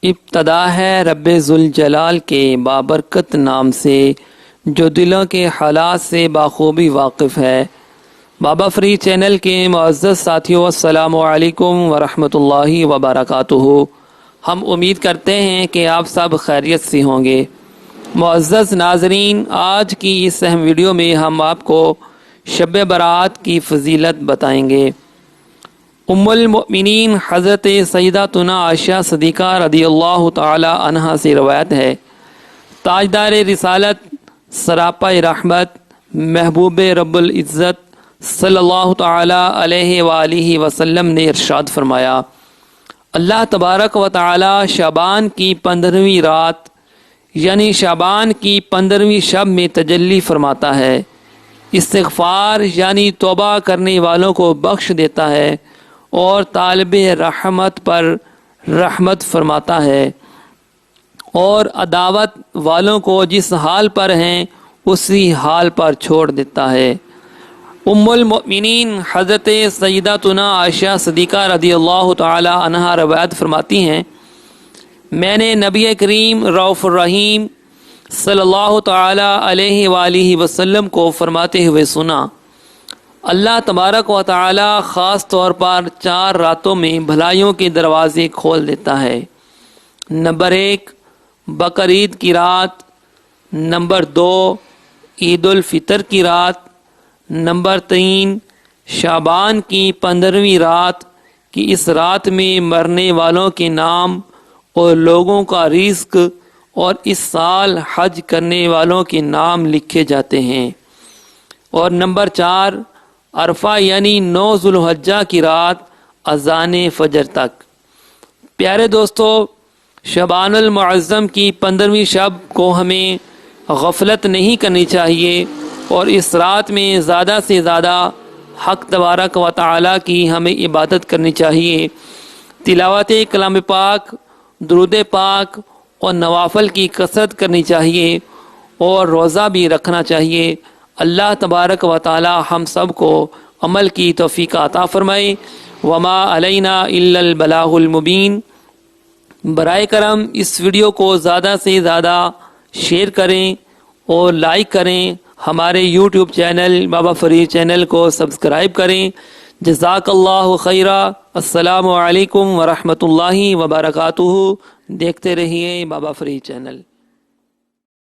ابتدا ہے رب ذوالجلال کے بابرکت نام سے جو دلوں کے حالات سے بخوبی واقف ہے۔ بابا فری چینل کے معزز ساتھیوں، السلام علیکم ورحمۃ اللہ وبرکاتہ۔ ہم امید کرتے ہیں کہ آپ سب خیریت سے ہوں گے۔ معزز ناظرین، آج کی اس اہم ویڈیو میں ہم آپ کو شب برات کی فضیلت بتائیں گے۔ ام المؤمنین حضرت سیداتنا عائشہ صدیقہ رضی اللہ تعالی عنہا سے روایت ہے، تاجدار رسالت، سراپا رحمت، محبوب رب العزت صلی اللہ تعالی علیہ وآلہ وسلم نے ارشاد فرمایا، اللہ تبارک و تعالی شعبان کی 15ویں رات یعنی شعبان کی 15ویں شب میں تجلی فرماتا ہے، استغفار یعنی توبہ کرنے والوں کو بخش دیتا ہے اور طالب رحمت پر رحمت فرماتا ہے اور عداوت والوں کو جس حال پر ہیں اسی حال پر چھوڑ دیتا ہے۔ ام المؤمنین حضرت سیداتنا عائشہ صدیقہ رضی اللہ تعالی عنہا روایت فرماتی ہیں، میں نے نبی کریم رؤوف الرحیم صلی اللہ تعالی علیہ وآلہ وسلم کو فرماتے ہوئے سنا، اللہ تبارک و تعالی خاص طور پر 4 راتوں میں بھلائیوں کے دروازے کھول دیتا ہے۔ نمبر 1 بقرعید کی رات، نمبر 2 عید الفطر کی رات، نمبر 3 شعبان کی 15ویں رات کہ اس رات میں مرنے والوں کے نام اور لوگوں کا رزق اور اس سال حج کرنے والوں کے نام لکھے جاتے ہیں، اور نمبر 4 عرفہ یعنی 9 ذوالحجہ کی رات اذان فجر تک۔ پیارے دوستو، شعبان المعظم کی 15ویں شب کو ہمیں غفلت نہیں کرنی چاہیے اور اس رات میں زیادہ سے زیادہ حق تبارک و تعالی کی ہمیں عبادت کرنی چاہیے، تلاوت کلام پاک، درود پاک اور نوافل کی کثرت کرنی چاہیے اور روزہ بھی رکھنا چاہیے۔ اللہ تبارک و تعالی ہم سب کو عمل کی توفیق عطا فرمائے۔ وما علینا الا البلاغ المبین۔ برائے کرم اس ویڈیو کو زیادہ سے زیادہ شیئر کریں اور لائک کریں، ہمارے یوٹیوب چینل بابا فری چینل کو سبسکرائب کریں۔ جزاک اللہ خیرا۔ السلام علیکم ورحمۃ اللہ وبرکاتہ۔ دیکھتے رہیے بابا فری چینل۔